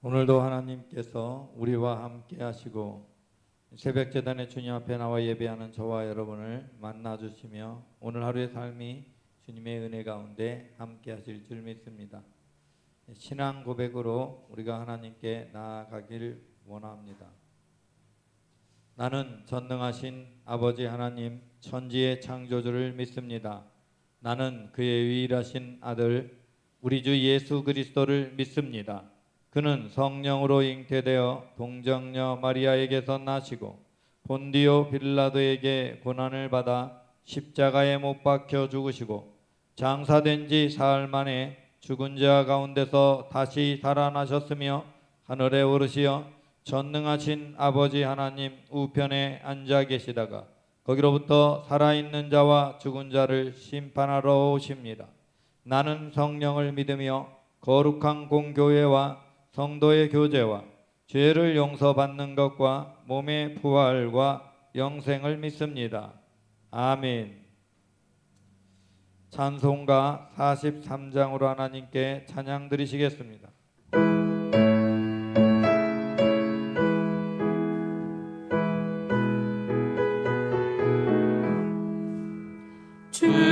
오늘도 하나님께서 우리와 함께 하시고 새벽 제단에 주님 앞에 나와 예배하는 저와 여러분을 만나주시며 오늘 하루의 삶이 주님의 은혜 가운데 함께 하실 줄 믿습니다. 신앙 고백으로 우리가 하나님께 나아가길 원합니다. 나는 전능하신 아버지 하나님 천지의 창조주를 믿습니다. 나는 그의 유일하신 아들 우리 주 예수 그리스도를 믿습니다. 그는 성령으로 잉태되어 동정녀 마리아에게서 나시고 본디오 빌라도에게 고난을 받아 십자가에 못 박혀 죽으시고 장사된 지 사흘 만에 죽은 자 가운데서 다시 살아나셨으며 하늘에 오르시어 전능하신 아버지 하나님 우편에 앉아 계시다가 거기로부터 살아있는 자와 죽은 자를 심판하러 오십니다. 나는 성령을 믿으며 거룩한 공교회와 성도의 교제와 죄를 용서받는 것과 몸의 부활과 영생을 믿습니다. 아멘. 찬송가 43장으로 하나님께 찬양 드리시겠습니다.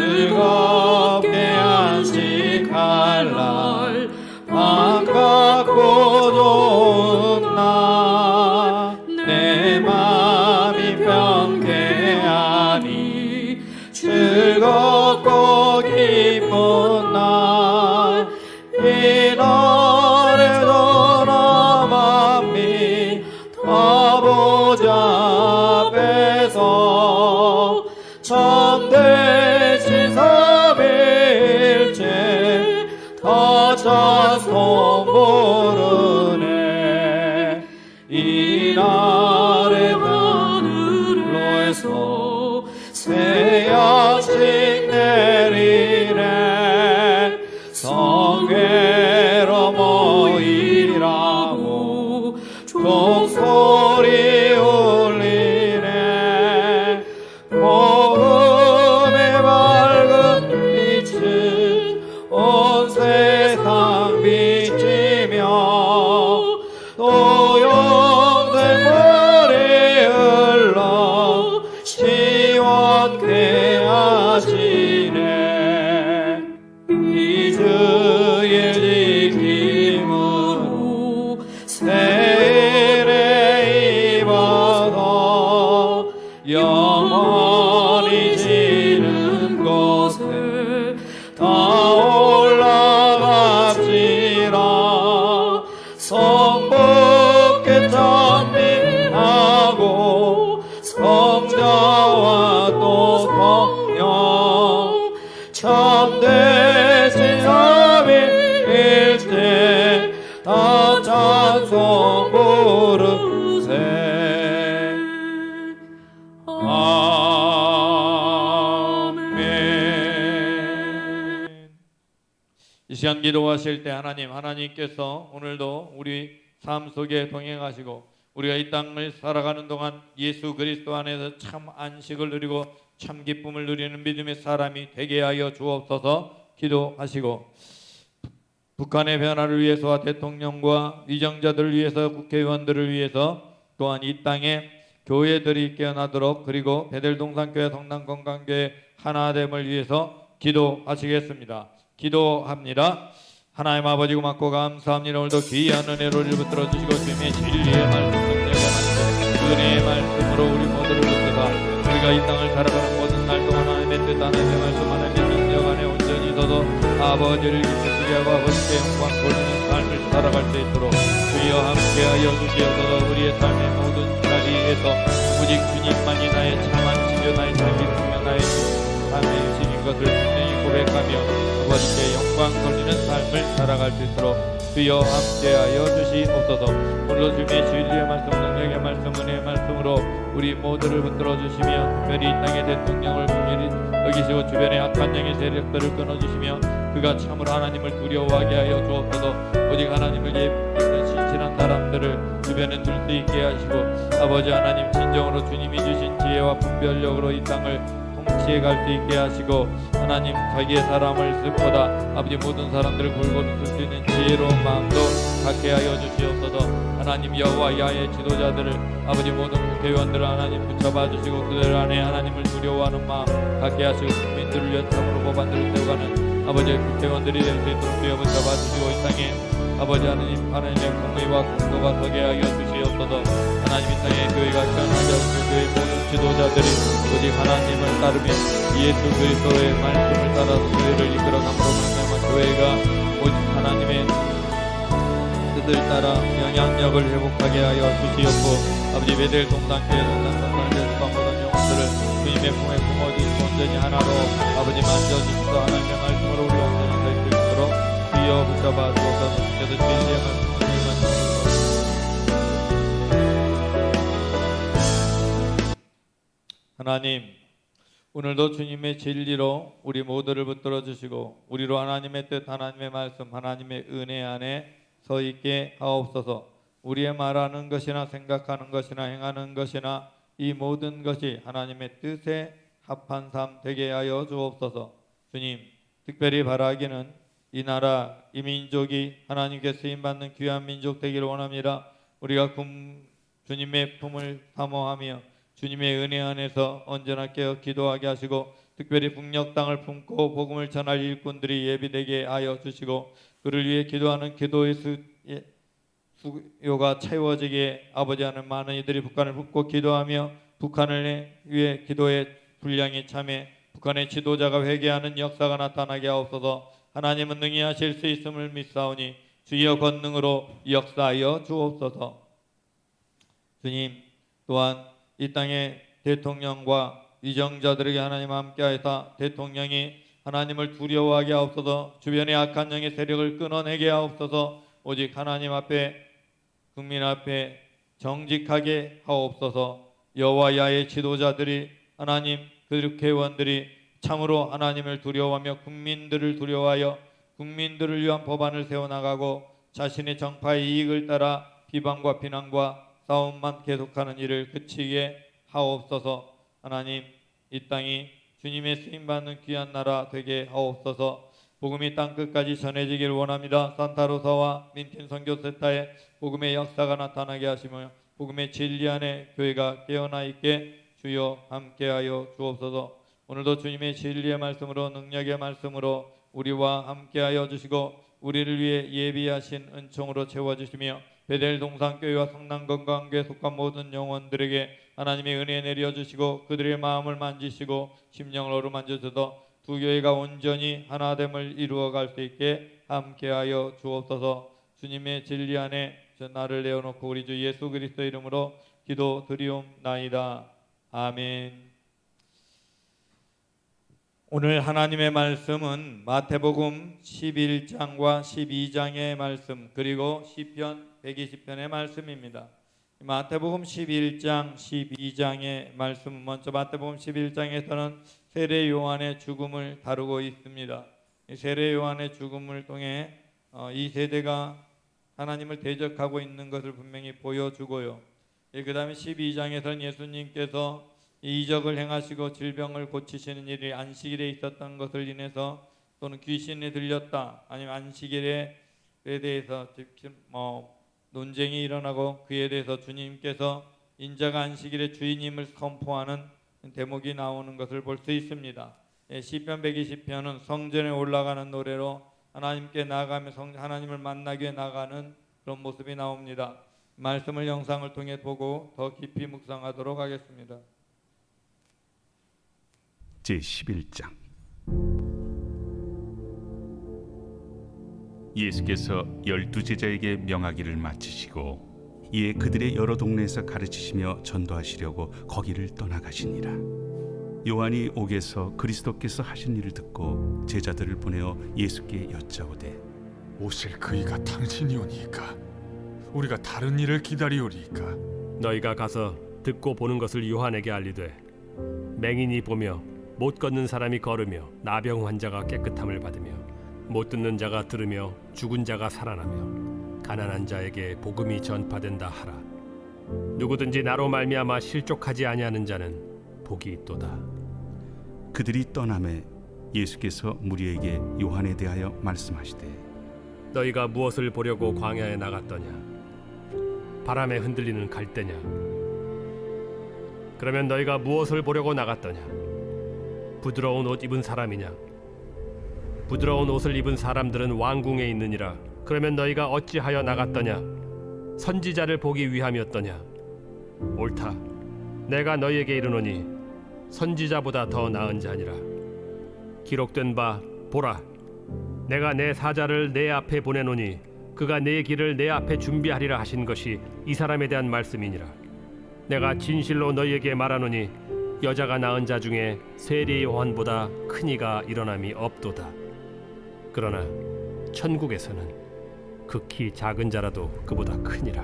즐겁게 안식할 날 반갑고 좋은 날 내 맘이 평개하니 즐겁고 기쁜 날 이 날에도 나 맘이 아버지 앞에서 참되신 삼위일체 다 찬송 부르네. 이날의 하늘로에서 새 양식 내리네. 성회로 모이라고 종소리 울리네. 복음의 밝은 빛은 온 세상 비치며 또 영생물이 흘러 시원케 하시네. 이 주의 지킴으로 세례 입어서 영원히 지는 곳에 다 올라갑시다. 성부께 찬미하고 성자와 또 성령 참되신 삼위일체 다 찬송 부르세. 이 시간 기도하실 때 하나님께서 오늘도 우리 삶 속에 동행하시고 우리가 이 땅을 살아가는 동안 예수 그리스도 안에서 참 안식을 누리고 참 기쁨을 누리는 믿음의 사람이 되게 하여 주옵소서. 기도하시고 북한의 변화를 위해서와 대통령과 위정자들을 위해서 국회의원들을 위해서 또한 이 땅에 교회들이 깨어나도록 그리고 베델동산교회 성남건강교회 하나됨을 위해서 기도하시겠습니다. 기도합니다. 하나님 아버지 고맙고 감사합니다. 오늘도 귀한 은혜를 붙들어 주시고 주님의 진리의 말씀 은혜의 말씀으로 우리 모두를 붙들어 우리가 이 땅을 살아가는 모든 날 동안 하나님의 뜻 하나님의 말씀 하나님의 능력 안에 온전히 서서 아버지를 기쁘시게 하고 아버지께 영광 돌리는 삶을 살아갈 수 있도록 주여 함께하여 주시옵소서. 우리의 삶의 모든 자리에서 오직 주님만이 나의 참 안식이요 나의 삶이 되며 나의 삶의 유식인 것을 분명히 고백하며 아버지께 영광 돌리는 삶을 살아갈 수 있도록 주여 함께하여 주시옵소서. 오늘도 주님의 진리의 말씀 능력의 말씀 은혜의 말씀으로 우리 모두를 붙들어 주시며 특별히 이 땅의 대통령을 긍휼히 여기시고 주변의 악한 영의 세력들을 끊어주시며 그가 참으로 하나님을 두려워하게 하여 주옵소서. 오직 하나님을 믿는 신실한 사람들을 주변에 둘 수 있게 하시고 아버지 하나님 진정으로 주님이 주신 지혜와 분별력으로 이 땅을 통치해 갈 수 있게 하시고 하나님 자기의 사람을 쓰보다 아버지 모든 사람들을 골고루 쓸 수 있는 지혜로운 마음도 갖게 하여 주시옵소서. 하나님 여호와 야의 지도자들을 아버지 모든 국회의원들을 하나님 붙잡아 주시고 그들 안에 하나님을 두려워하는 마음 갖게 하시고 국민들을 위해 참으로 법안들을 세워가는 아버지의 국회의원들이 될 수 있도록 주여 붙잡아 주시고 이 땅에 아버지 하나님의 공의와 공도가 서게 하여 주시옵소서. 하나님 이 땅에 교회가 태어나게 하시고 교회 모든 지도자들이 오직 하나님을 따르며 예수 그리스도의 말씀을 따라서 교회를 이끌어 감으로 말미암아 교회가 오직 하나님의 뜻을 따라 영향력을 회복하게 하여 주시옵고 아버지 베델 동산교회 동산교회과 모든 영혼들을 주님의 품에 품어주시고 온전히 하나로 아버지 만져주시고 하나님의 말씀으로 우리 온전히 될 수 있도록 주여 붙잡아 주옵소서. 주께서 진리의 말씀을 하나님 오늘도 주님의 진리로 우리 모두를 붙들어 주시고 우리로 하나님의 뜻 하나님의 말씀 하나님의 은혜 안에 서 있게 하옵소서. 우리의 말하는 것이나 생각하는 것이나 행하는 것이나 이 모든 것이 하나님의 뜻에 합한 삶 되게 하여 주옵소서. 주님 특별히 바라기는 이 나라 이 민족이 하나님께 쓰임받는 귀한 민족 되기를 원합니다. 우리가 주님의 품을 사모하며 주님의 은혜 안에서 언제나 깨어 기도하게 하시고 특별히 북녘 땅을 품고 복음을 전할 일꾼들이 예비되게 하여 주시고 그를 위해 기도하는 기도의 수요가 채워지게 아버지 하는 많은 이들이 북한을 품고 기도하며 북한을 위해 기도의 분량이 참해 북한의 지도자가 회개하는 역사가 나타나게 하옵소서. 하나님은 능히 하실 수 있음을 믿사오니 주여 권능으로 역사하여 주옵소서. 주님 또한 이 땅의 대통령과 위정자들에게 하나님 함께하사 대통령이 하나님을 두려워하게 하옵소서. 주변의 악한 영의 세력을 끊어내게 하옵소서. 오직 하나님 앞에 국민 앞에 정직하게 하옵소서. 여호와 야의 지도자들이 하나님 국회의원들이 참으로 하나님을 두려워하며 국민들을 두려워하여 국민들을 위한 법안을 세워나가고 자신의 정파의 이익을 따라 비방과 비난과 싸움만 계속하는 일을 그치게 하옵소서. 하나님 이 땅이 주님의 쓰임받는 귀한 나라 되게 하옵소서. 복음이 땅끝까지 전해지길 원합니다. 산타로사와 민틴 선교센터에 복음의 역사가 나타나게 하시며 복음의 진리 안에 교회가 깨어나 있게 주여 함께하여 주옵소서. 오늘도 주님의 진리의 말씀으로 능력의 말씀으로 우리와 함께하여 주시고 우리를 위해 예비하신 은총으로 채워주시며 베델 동산교회와 성남건강교회에 속한 모든 영혼들에게 하나님의 은혜 내려주시고 그들의 마음을 만지시고 심령을 어루만져서 두 교회가 온전히 하나됨을 이루어갈 수 있게 함께하여 주옵소서. 주님의 진리 안에 나를 내어놓고 우리 주 예수 그리스도 이름으로 기도드리옵나이다. 아멘. 오늘 하나님의 말씀은 마태복음 11장과 12장의 말씀 그리고 시편 120편의 말씀입니다. 마태복음 11장 12장의 말씀 먼저 마태복음 11장에서는 세례 요한의 죽음을 다루고 있습니다. 세례 요한의 죽음을 통해 이 세대가 하나님을 대적하고 있는 것을 분명히 보여주고요. 그 다음에 12장에서는 예수님께서 이적을 행하시고 질병을 고치시는 일이 안식일에 있었던 것을 인해서 또는 귀신이 들렸다 아니면 안식일에 대해서 논쟁이 일어나고 그에 대해서 주님께서 인자가 안식일의 주인임을 선포하는 대목이 나오는 것을 볼 수 있습니다. 시편 120편은 성전에 올라가는 노래로 하나님께 나아가며 하나님을 만나기 위해 나가는 그런 모습이 나옵니다. 말씀을 영상을 통해 보고 더 깊이 묵상하도록 하겠습니다. 제11장 예수께서 12제자에게 명하기를 마치시고 이에 그들의 여러 동네에서 가르치시며 전도하시려고 거기를 떠나가시니라. 요한이 옥에서 그리스도께서 하신 일을 듣고 제자들을 보내어 예수께 여짜오되 오실 그이가 당신이오니이까 우리가 다른 일을 기다리오리이까. 너희가 가서 듣고 보는 것을 요한에게 알리되 맹인이 보며 못 걷는 사람이 걸으며 나병 환자가 깨끗함을 받으며 못 듣는 자가 들으며 죽은 자가 살아나며 가난한 자에게 복음이 전파된다 하라. 누구든지 나로 말미암아 실족하지 아니하는 자는 복이 있도다. 그들이 떠나매 예수께서 무리에게 요한에 대하여 말씀하시되 너희가 무엇을 보려고 광야에 나갔더냐? 바람에 흔들리는 갈대냐? 그러면 너희가 무엇을 보려고 나갔더냐? 부드러운 옷 입은 사람이냐? 부드러운 옷을 입은 사람들은 왕궁에 있느니라. 그러면 너희가 어찌하여 나갔더냐? 선지자를 보기 위함이었더냐? 옳다. 내가 너희에게 이르노니 선지자보다 더 나은 자니라. 기록된 바 보라, 내가 내 사자를 내 앞에 보내노니 그가 내 길을 내 앞에 준비하리라 하신 것이 이 사람에 대한 말씀이니라. 내가 진실로 너희에게 말하노니 여자가 낳은 자 중에 세례 요한보다 큰 이가 일어남이 없도다. 그러나 천국에서는 극히 작은 자라도 그보다 크니라.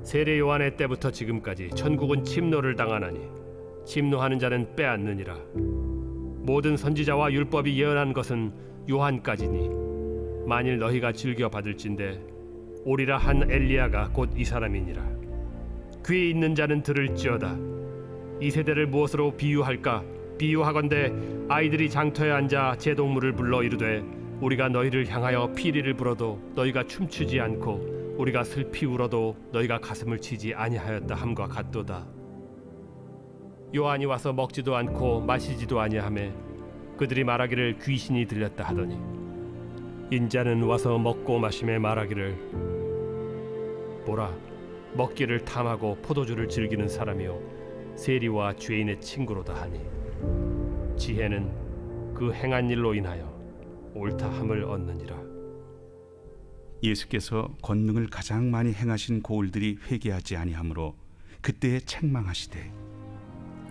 세례 요한의 때부터 지금까지 천국은 침노를 당하나니 침노하는 자는 빼앗느니라. 모든 선지자와 율법이 예언한 것은 요한까지니 만일 너희가 즐겨 받을진대 오리라 한 엘리야가 곧 이 사람이니라. 귀 있는 자는 들을지어다. 이 세대를 무엇으로 비유할까? 비유하건대 아이들이 장터에 앉아 제동물을 불러 이르되 우리가 너희를 향하여 피리를 불어도 너희가 춤추지 않고 우리가 슬피 울어도 너희가 가슴을 치지 아니하였다 함과 같도다. 요한이 와서 먹지도 않고 마시지도 아니하매 그들이 말하기를 귀신이 들렸다 하더니 인자는 와서 먹고 마심에 말하기를 보라, 먹기를 탐하고 포도주를 즐기는 사람이요 세리와 죄인의 친구로다 하니 지혜는 그 행한 일로 인하여 옳다함을 얻느니라. 예수께서 권능을 가장 많이 행하신 고을들이 회개하지 아니하므로 그때에 책망하시되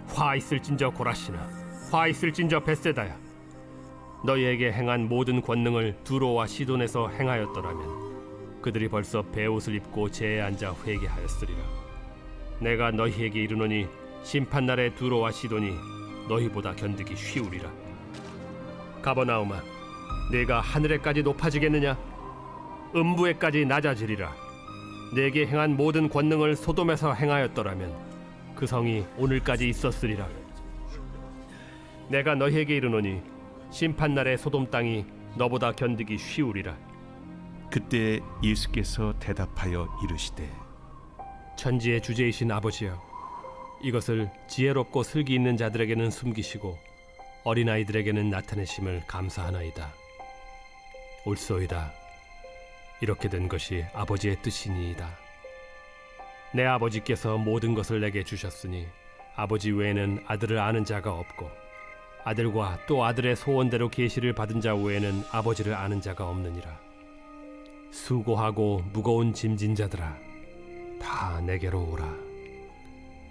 화 있을진저 고라시나, 화 있을진저 벳세다야. 너희에게 행한 모든 권능을 두로와 시돈에서 행하였더라면 그들이 벌써 베옷을 입고 제에 앉아 회개하였으리라. 내가 너희에게 이르노니 심판날에 두로와 시돈이 너희보다 견디기 쉬우리라. 가버나움아, 내가 하늘에까지 높아지겠느냐? 음부에까지 낮아지리라. 내게 행한 모든 권능을 소돔에서 행하였더라면 그 성이 오늘까지 있었으리라. 내가 너희에게 이르노니 심판날에 소돔 땅이 너보다 견디기 쉬우리라. 그때 예수께서 대답하여 이르시되 천지의 주제이신 아버지여, 이것을 지혜롭고 슬기 있는 자들에게는 숨기시고 어린아이들에게는 나타내심을 감사하나이다. 옳소이다. 이렇게 된 것이 아버지의 뜻이니이다. 내 아버지께서 모든 것을 내게 주셨으니 아버지 외에는 아들을 아는 자가 없고 아들과 또 아들의 소원대로 계시를 받은 자 외에는 아버지를 아는 자가 없느니라. 수고하고 무거운 짐진 자들아, 다 내게로 오라.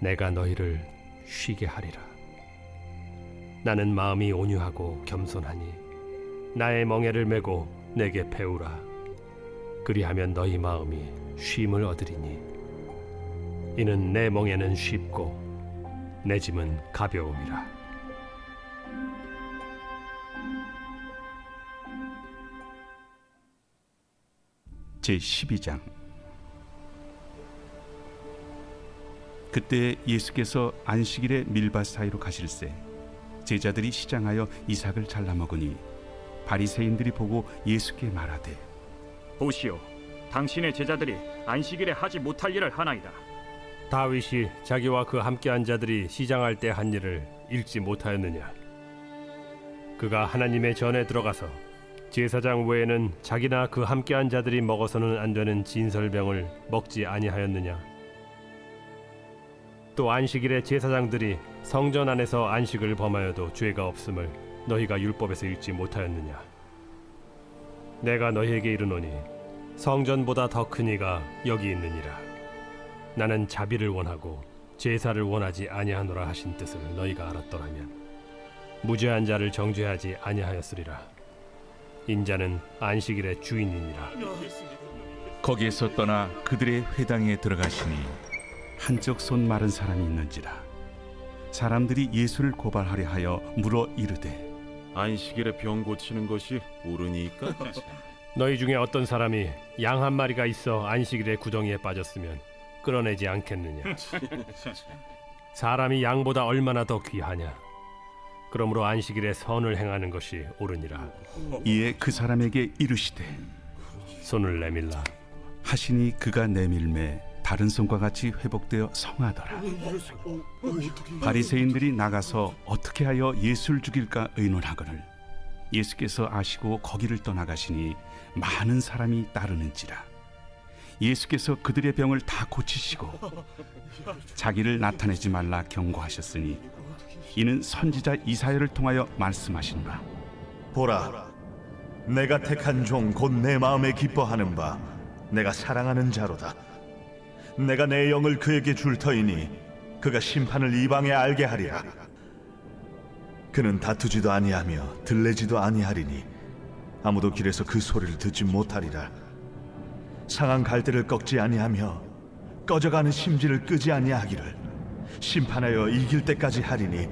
내가 너희를 쉬게 하리라. 나는 마음이 온유하고 겸손하니 나의 멍에를 메고 내게 배우라. 그리하면 너희 마음이 쉼을 얻으리니 이는 내 멍에는 쉽고 내 짐은 가벼움이라. 제12장. 그때 예수께서 안식일에 밀밭 사이로 가실새 제자들이 시장하여 이삭을 잘라 먹으니 바리새인들이 보고 예수께 말하되 보시오, 당신의 제자들이 안식일에 하지 못할 일을 하나이다. 다윗이 자기와 그 함께한 자들이 시장할 때 한 일을 읽지 못하였느냐? 그가 하나님의 전에 들어가서 제사장 외에는 자기나 그 함께한 자들이 먹어서는 안 되는 진설병을 먹지 아니하였느냐? 또 안식일에 제사장들이 성전 안에서 안식을 범하여도 죄가 없음을 너희가 율법에서 읽지 못하였느냐? 내가 너희에게 이르노니 성전보다 더 큰 이가 여기 있느니라. 나는 자비를 원하고 제사를 원하지 아니하노라 하신 뜻을 너희가 알았더라면 무죄한 자를 정죄하지 아니하였으리라. 인자는 안식일의 주인이니라. 거기에서 떠나 그들의 회당에 들어가시니 한쪽 손 마른 사람이 있는지라. 사람들이 예수를 고발하려 하여 물어 이르되 안식일에 병 고치는 것이 옳으니까? 너희 중에 어떤 사람이 양 한 마리가 있어 안식일에 구덩이에 빠졌으면 끌어내지 않겠느냐? 사람이 양보다 얼마나 더 귀하냐? 그러므로 안식일에 선을 행하는 것이 옳으니라. 이에 그 사람에게 이르시되 손을 내밀라. 하시니 그가 내밀매 다른 손과 같이 회복되어 성하더라. 바리새인들이 나가서 어떻게 하여 예수를 죽일까 의논하거늘 예수께서 아시고 거기를 떠나가시니 많은 사람이 따르는지라. 예수께서 그들의 병을 다 고치시고 자기를 나타내지 말라 경고하셨으니 이는 선지자 이사야를 통하여 말씀하시노라. 보라, 내가 택한 종 곧 내 마음에 기뻐하는 바 내가 사랑하는 자로다. 내가 내 영을 그에게 줄 터이니 그가 심판을 이방에 알게 하리라. 그는 다투지도 아니하며 들레지도 아니하리니 아무도 길에서 그 소리를 듣지 못하리라. 상한 갈대를 꺾지 아니하며 꺼져가는 심지를 끄지 아니하기를 심판하여 이길 때까지 하리니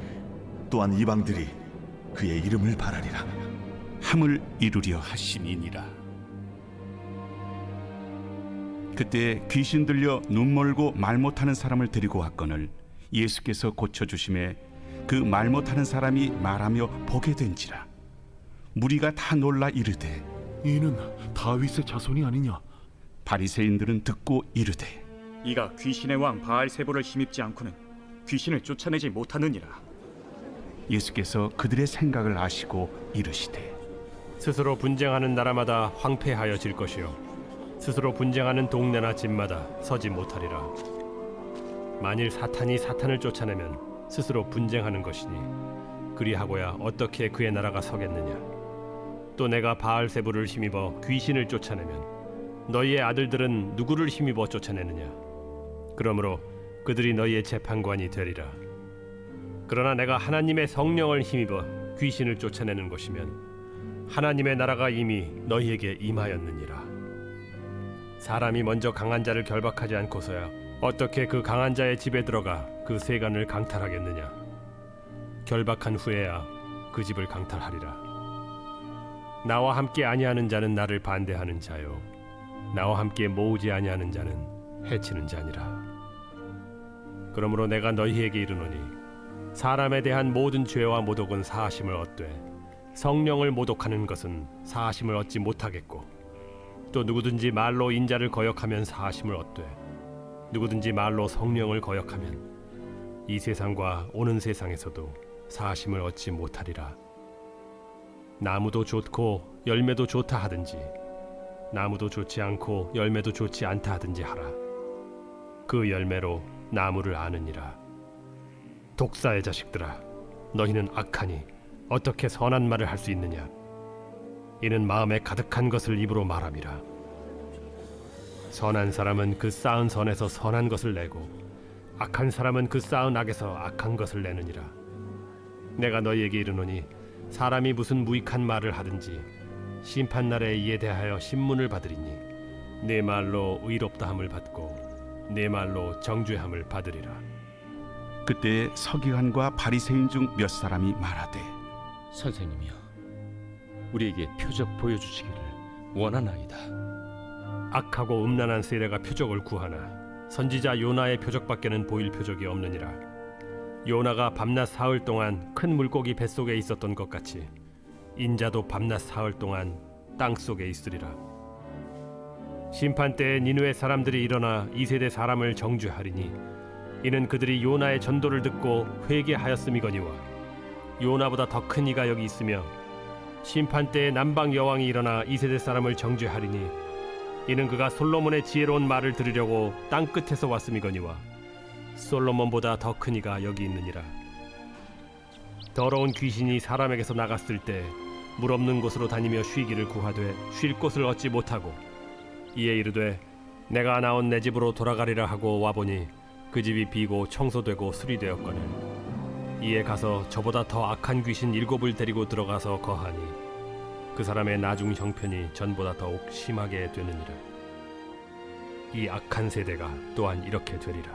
또한 이방들이 그의 이름을 바라리라. 함을 이루려 하심이니라. 그때 귀신 들려 눈 멀고 말 못하는 사람을 데리고 왔거늘 예수께서 고쳐주심에 그 말 못하는 사람이 말하며 보게 된지라. 무리가 다 놀라 이르되 이는 다윗의 자손이 아니냐? 바리새인들은 듣고 이르되 이가 귀신의 왕 바알세보를 힘입지 않고는 귀신을 쫓아내지 못하느니라. 예수께서 그들의 생각을 아시고 이르시되 스스로 분쟁하는 나라마다 황폐하여질 것이요 스스로 분쟁하는 동네나 집마다 서지 못하리라. 만일 사탄이 사탄을 쫓아내면 스스로 분쟁하는 것이니 그리하고야 어떻게 그의 나라가 서겠느냐. 또 내가 바알세부를 힘입어 귀신을 쫓아내면 너희의 아들들은 누구를 힘입어 쫓아내느냐. 그러므로 그들이 너희의 재판관이 되리라. 그러나 내가 하나님의 성령을 힘입어 귀신을 쫓아내는 것이면 하나님의 나라가 이미 너희에게 임하였느니라. 사람이 먼저 강한 자를 결박하지 않고서야 어떻게 그 강한 자의 집에 들어가 그 세간을 강탈하겠느냐. 결박한 후에야 그 집을 강탈하리라. 나와 함께 아니하는 자는 나를 반대하는 자요 나와 함께 모으지 아니하는 자는 해치는 자니라. 그러므로 내가 너희에게 이르노니 사람에 대한 모든 죄와 모독은 사하심을 얻되 성령을 모독하는 것은 사하심을 얻지 못하겠고 또 누구든지 말로 인자를 거역하면 사하심을 얻되 누구든지 말로 성령을 거역하면 이 세상과 오는 세상에서도 사하심을 얻지 못하리라. 나무도 좋고 열매도 좋다 하든지 나무도 좋지 않고 열매도 좋지 않다 하든지 하라. 그 열매로 나무를 아느니라. 독사의 자식들아, 너희는 악하니 어떻게 선한 말을 할 수 있느냐. 이는 마음에 가득한 것을 입으로 말함이라. 선한 사람은 그 쌓은 선에서 선한 것을 내고 악한 사람은 그 쌓은 악에서 악한 것을 내느니라. 내가 너희에게 이르노니 사람이 무슨 무익한 말을 하든지 심판날에 이에 대하여 신문을 받으리니 내 말로 의롭다함을 받고 내 말로 정죄함을 받으리라. 그때 서기관과 바리새인 중 몇 사람이 말하되 선생님이여, 우리에게 표적 보여주시기를 원하나이다. 악하고 음란한 세대가 표적을 구하나 선지자 요나의 표적밖에는 보일 표적이 없느니라. 요나가 밤낮 사흘 동안 큰 물고기 뱃속에 있었던 것 같이 인자도 밤낮 사흘 동안 땅 속에 있으리라. 심판 때에 니느웨 사람들이 일어나 이 세대 사람을 정죄하리니 이는 그들이 요나의 전도를 듣고 회개하였음이거니와 요나보다 더 큰 이가 여기 있으며 심판 때에 남방 여왕이 일어나 이 세대 사람을 정죄하리니 이는 그가 솔로몬의 지혜로운 말을 들으려고 땅 끝에서 왔음이거니와 솔로몬보다 더 큰 이가 여기 있느니라. 더러운 귀신이 사람에게서 나갔을 때 물 없는 곳으로 다니며 쉬기를 구하되 쉴 곳을 얻지 못하고 이에 이르되 내가 나온 내 집으로 돌아가리라 하고 와보니 그 집이 비고 청소되고 수리되었거늘 이에 가서 저보다 더 악한 귀신 7을 데리고 들어가서 거하니 그 사람의 나중 형편이 전보다 더욱 심하게 되느니라. 이 악한 세대가 또한 이렇게 되리라.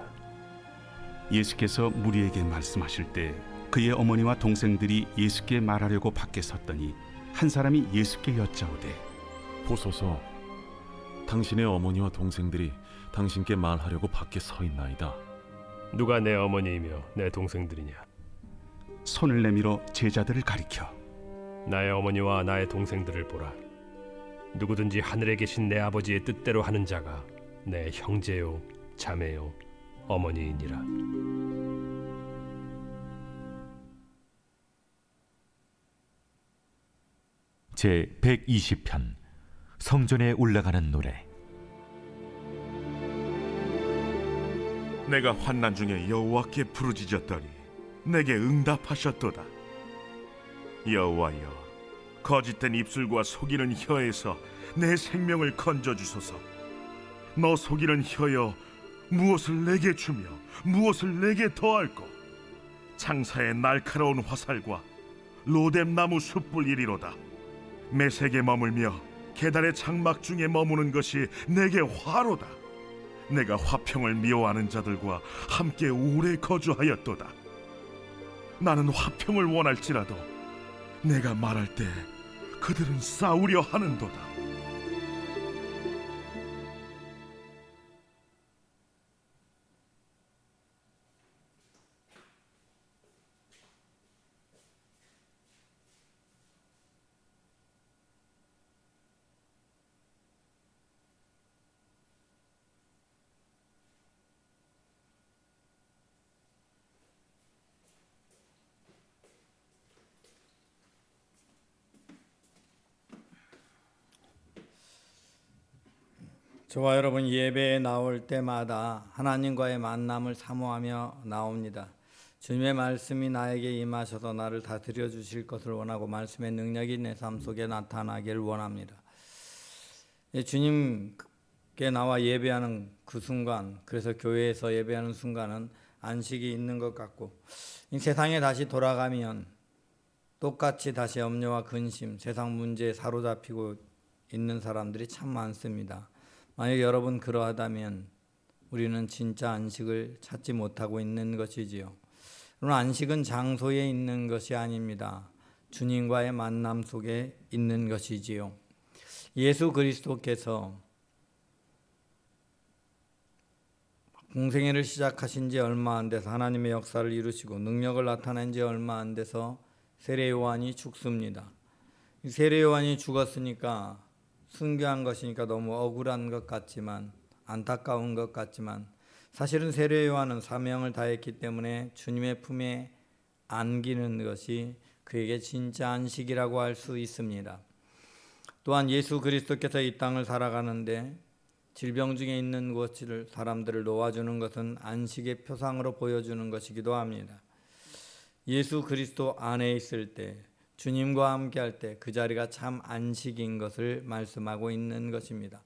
예수께서 무리에게 말씀하실 때 그의 어머니와 동생들이 예수께 말하려고 밖에 섰더니 한 사람이 예수께 여짜오되 보소서, 당신의 어머니와 동생들이 당신께 말하려고 밖에 서 있나이다. 누가 내 어머니이며 내 동생들이냐? 손을 내밀어 제자들을 가리켜 나의 어머니와 나의 동생들을 보라. 누구든지 하늘에 계신 내 아버지의 뜻대로 하는 자가 내 형제요 자매요 어머니이니라. 제 120편 성전에 올라가는 노래. 내가 환난 중에 여호와께 부르짖었더니 내게 응답하셨도다. 여호와여, 거짓된 입술과 속이는 혀에서 내 생명을 건져주소서. 너 속이는 혀여, 무엇을 내게 주며 무엇을 내게 더할꼬? 창사의 날카로운 화살과 로뎀나무 숯불이리로다. 메색에 머물며 계달의 장막 중에 머무는 것이 내게 화로다. 내가 화평을 미워하는 자들과 함께 오래 거주하였도다. 나는 화평을 원할지라도 내가 말할 때 그들은 싸우려 하는도다. 저와 여러분 예배에 나올 때마다 하나님과의 만남을 사모하며 나옵니다. 주님의 말씀이 나에게 임하셔서 나를 다스려 주실 것을 원하고 말씀의 능력이 내 삶 속에 나타나길 원합니다. 주님께 나와 예배하는 그 순간, 그래서 교회에서 예배하는 순간은 안식이 있는 것 같고, 이 세상에 다시 돌아가면 똑같이 다시 염려와 근심, 세상 문제에 사로잡히고 있는 사람들이 참 많습니다. 만약 여러분 그러하다면 우리는 진짜 안식을 찾지 못하고 있는 것이지요. 그러나 안식은 장소에 있는 것이 아닙니다. 주님과의 만남 속에 있는 것이지요. 예수 그리스도께서 공생애를 시작하신 지 얼마 안 돼서 하나님의 역사를 이루시고 능력을 나타낸 지 얼마 안 돼서 세례 요한이 죽습니다. 세례 요한이 죽었으니까 순교한 것이니까 너무 억울한 것 같지만, 안타까운 것 같지만, 사실은 세례 요한은 사명을 다했기 때문에 주님의 품에 안기는 것이 그에게 진짜 안식이라고 할 수 있습니다. 또한 예수 그리스도께서 이 땅을 살아가는데 질병 중에 있는 것을 사람들을 놓아주는 것은 안식의 표상으로 보여주는 것이기도 합니다. 예수 그리스도 안에 있을 때, 주님과 함께 할 때 그 자리가 참 안식인 것을 말씀하고 있는 것입니다.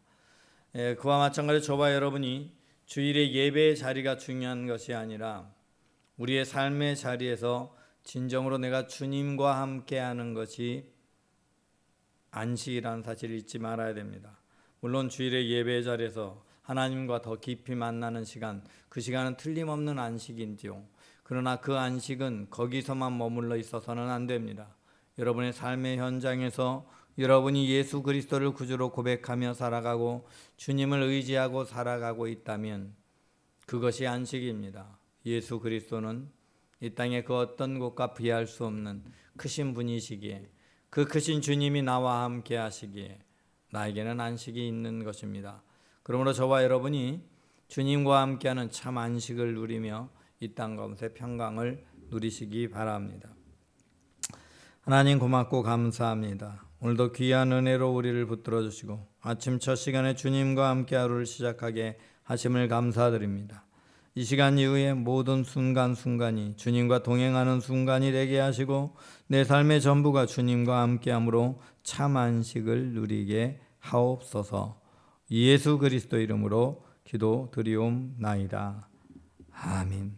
그와 마찬가지로 저와 여러분이 주일의 예배의 자리가 중요한 것이 아니라 우리의 삶의 자리에서 진정으로 내가 주님과 함께 하는 것이 안식이라는 사실을 잊지 말아야 됩니다. 물론 주일의 예배의 자리에서 하나님과 더 깊이 만나는 시간, 그 시간은 틀림없는 안식이지요. 그러나 그 안식은 거기서만 머물러 있어서는 안 됩니다. 여러분의 삶의 현장에서 여러분이 예수 그리스도를 구주로 고백하며 살아가고 주님을 의지하고 살아가고 있다면 그것이 안식입니다. 예수 그리스도는 이 땅의 그 어떤 곳과 비할 수 없는 크신 분이시기에, 그 크신 주님이 나와 함께 하시기에 나에게는 안식이 있는 것입니다. 그러므로 저와 여러분이 주님과 함께하는 참 안식을 누리며 이 땅 가운데 평강을 누리시기 바랍니다. 하나님 고맙고 감사합니다. 오늘도 귀한 은혜로 우리를 붙들어 주시고 아침 첫 시간에 주님과 함께 하루를 시작하게 하심을 감사드립니다. 이 시간 이후에 모든 순간순간이 주님과 동행하는 순간이 되게 하시고 내 삶의 전부가 주님과 함께함으로 참 안식을 누리게 하옵소서. 예수 그리스도 이름으로 기도드리옵나이다. 아멘.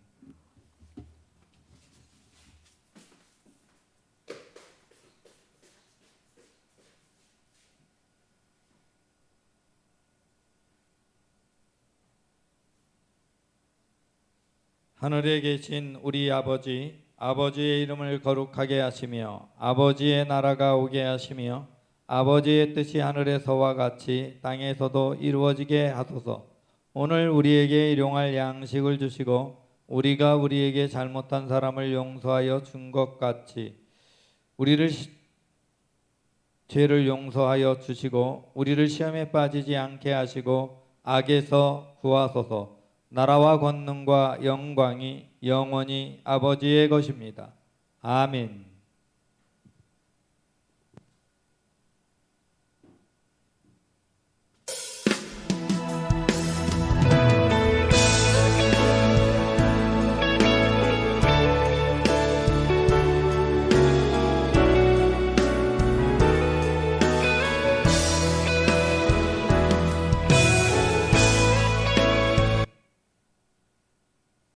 하늘에 계신 우리 아버지, 아버지의 이름을 거룩하게 하시며 아버지의 나라가 오게 하시며 아버지의 뜻이 하늘에서와 같이 땅에서도 이루어지게 하소서. 오늘 우리에게 일용할 양식을 주시고 우리가 우리에게 잘못한 사람을 용서하여 준 것 같이 우리를 죄를 용서하여 주시고 우리를 시험에 빠지지 않게 하시고 악에서 구하소서. 나라와 권능과 영광이 영원히 아버지의 것입니다. 아멘.